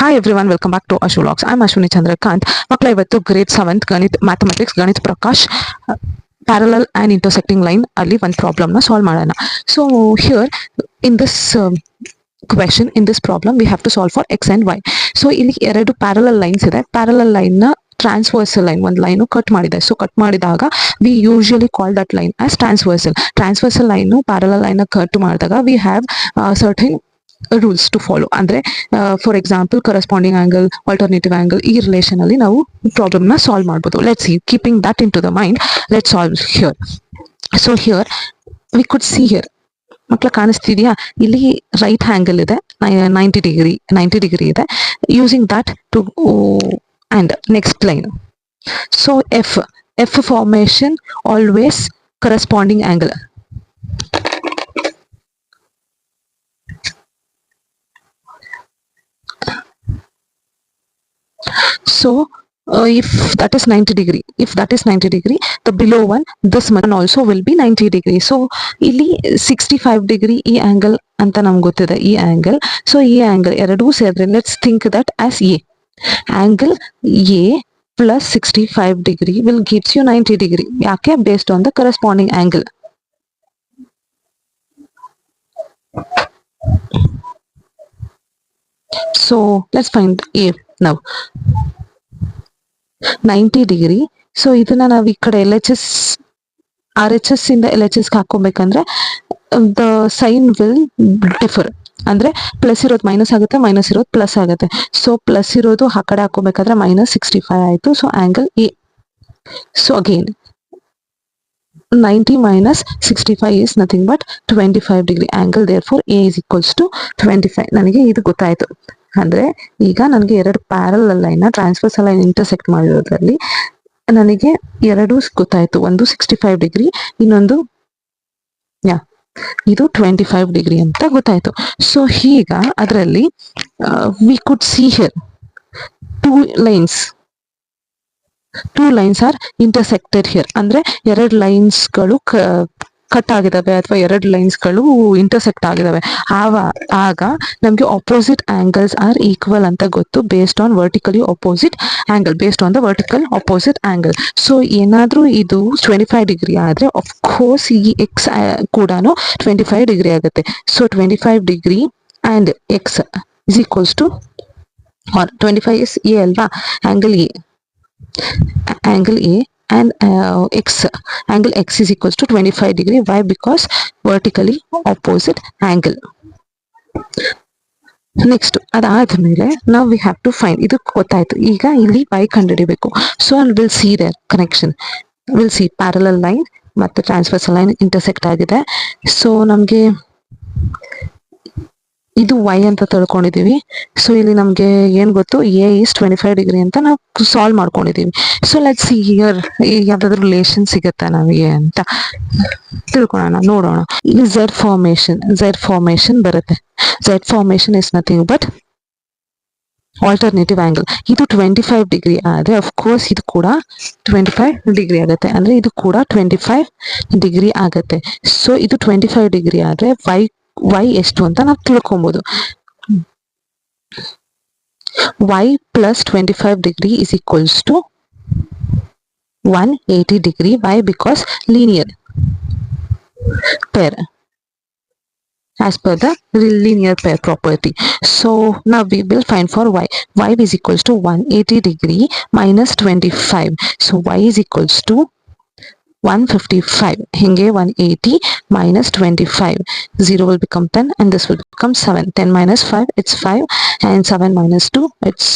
Hi everyone, welcome back to Ashu Vlogs. I'm Ashwini Chandrakant. ಮಕ್ಕಳ ಇವತ್ತು grade 7th ಗಣಿತ್ mathematics Ganit Prakash parallel and intersecting line ಅಲ್ಲಿ ಒಂದು ಪ್ರಾಬ್ಲಮ್ನ ಸಾಲ್ವ್ ಮಾಡೋಣ. So here in this question in this problem we have to solve for X and Y. So ಇಲ್ಲಿ ಎರಡು parallel lines ಇದೆ. ಪ್ಯಾರಲಲ್ ಲೈನ್ನ ಟ್ರಾನ್ಸ್ವರ್ಸಲ್ ಲೈನ್ ಒಂದು ಲೈನು ಕಟ್ ಮಾಡಿದೆ. ಸೊ ಕಟ್ ಮಾಡಿದಾಗ we usually call that line as transversal line parallel ಲೈನ್ನ cut ಮಾಡಿದಾಗ we have certain rules to follow. ಅಂದರೆ for example corresponding angle, alternative angle, ಈ relation ಅಲ್ಲಿ ನಾವು ಪ್ರಾಬ್ಲಮ್ನ ಸಾಲ್ವ್ ಮಾಡ್ಬೋದು. Let's see, keeping that in to the mind, let solve here. So here we could see here, ಮಕ್ಕಳ ಕಾಣಿಸ್ತಿದೆಯಾ, ಇಲ್ಲಿ right angle ಇದೆ 90 ಡಿಗ್ರಿ ಇದೆ. Using that to and next line. So F formation always corresponding angle. So if that is 90 degree, the below one, this one also will be 90 degree. So ಇಲ್ಲಿ 65 degree ಈ angle ಅಂತ ನಮ್ಗೆ ಗೊತ್ತಿದೆ, ಈ angle. So ಈ angle ಎರಡೂ ಸೇರಿದ್ರೆ let's think that as A. Angle A plus 65 degree will gives you 90 degree. ಯಾಕೆ? Based on the corresponding angle. So let's find A now. 90 degree. So ಇದನ್ನ ನಾವು ಈ ಕಡೆ RHS ಇಂದ LHS ಹಾಕೋಬೇಕಂದ್ರೆ ದ ಸೈನ್ ವಿಲ್ ಡಿಫರ್. ಅಂದ್ರೆ plus ಇರೋದು minus ಆಗುತ್ತೆ, ಮೈನಸ್ ಇರೋದು ಪ್ಲಸ್ ಆಗುತ್ತೆ. ಸೊ ಪ್ಲಸ್ ಇರೋದು ಆ ಕಡೆ ಹಾಕೋಬೇಕಾದ್ರೆ -65 ಆಯ್ತು. So angle A. So again 90 minus 65 is nothing but 25 degree angle. Therefore A is equals to 25. ನನಗೆ ಇದು ಗೊತ್ತಾಯ್ತು. ಅಂದ್ರೆ ಈಗ ನನಗೆ ಎರಡು parallel line transversal line intersect ಮಾಡಿರೋದ್ರಲ್ಲಿ ನನಗೆ ಎರಡು ಗೊತ್ತಾಯ್ತು. ಒಂದು 65 ಡಿಗ್ರಿ, ಇನ್ನೊಂದು ಇದು 25 ಡಿಗ್ರಿ ಅಂತ ಗೊತ್ತಾಯ್ತು. ಸೊ ಈಗ ಅದರಲ್ಲಿ we could see here two lines are intersected here. ಅಂದ್ರೆ ಎರಡು ಲೈನ್ಸ್ಗಳು ಕಟ್ ಆಗಿದಾವೆ ಅಥವಾ ಎರಡು ಲೈನ್ಸ್ಗಳು ಇಂಟರ್ಸೆಕ್ಟ್ ಆಗಿದಾವೆ. ಆಗ ನಮಗೆ ಆಪೋಸಿಟ್ ಆಂಗಲ್ಸ್ ಆರ್ ಈಕ್ವಲ್ ಅಂತ ಗೊತ್ತು, based on vertically opposite angle, based on the vertical opposite angle. So ಏನಾದ್ರೂ ಇದು 25 ಡಿಗ್ರಿ ಆದ್ರೆ ಆಫ್ ಕೋರ್ಸ್ ಈ ಎಕ್ಸ್ ಕೂಡ 25 ಡಿಗ್ರಿ ಆಗುತ್ತೆ. So 25 degree and X is equals to 25 is A ಅಲ್ವಾ, angle A and angle x is equals to 25 degree. Why? Because vertically opposite angle. Next ಅದಾದ್ಮೇಲೆ ನಾವು V have to find, ಇದು ಗೊತ್ತಾಯ್ತು. ಈಗ ಇಲ್ಲಿ y ಕಂಡುಹಿಡಿಬೇಕು. So will see their connection, will see parallel line ಮತ್ತು transversal line intersect ಆಗಿದೆ. So ನಮಗೆ ಇದು y ಅಂತ ತಿಳ್ಕೊಂಡಿದೀವಿ. ಸೊ ಇಲ್ಲಿ ನಮ್ಗೆ ಏನ್ ಗೊತ್ತು, A is 25 ಡಿಗ್ರಿ ಅಂತ ನಾವು ಸಾಲ್ವ್ ಮಾಡ್ಕೊಂಡಿದೀವಿ. ಸೊ ಲೆಟ್ಸ್ ಸಿ ಹಿಯರ್ ಯಾವ್ದಾದ್ರು ರಿಲೇಷನ್ ಸಿಗುತ್ತಾ ನಮಗೆ ಅಂತ ತಿಳ್ಕೊಳ್ಳೋಣ, ನೋಡೋಣ. ಇಲ್ಲಿ ಝೆಡ್ ಫಾರ್ಮೇಶನ್ ಬರುತ್ತೆ. Z formation is nothing but alternative angle. ಇದು 25 ಡಿಗ್ರಿ ಆದ್ರೆ ಅಫ್ ಕೋರ್ಸ್ ಇದು ಕೂಡ 25 ಡಿಗ್ರಿ ಆಗುತ್ತೆ. ಅಂದ್ರೆ ಇದು ಕೂಡ 25 ಡಿಗ್ರಿ ಆಗುತ್ತೆ. ಸೊ ಇದು 25 ಡಿಗ್ರಿ ಆದ್ರೆ y ಎಷ್ಟು ಅಂತ ನಾವು ತಿಳ್ಕೊಬಹುದು. y plus 25 degree is equals to 180 degree. Why? Because linear pair, as per the linear pair property. So now we will find for y. Y is equals to 180 degree minus 25. So y is equals to 155. ಹಿಂಗೆ 180 minus 25. 0 will become 10 and this will become 7. 10 minus 5, it's 5, and 7 minus 2, it's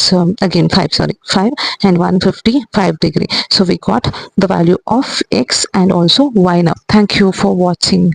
again 5 and 155 degree. So we got the value of x and also y now. Thank you for watching.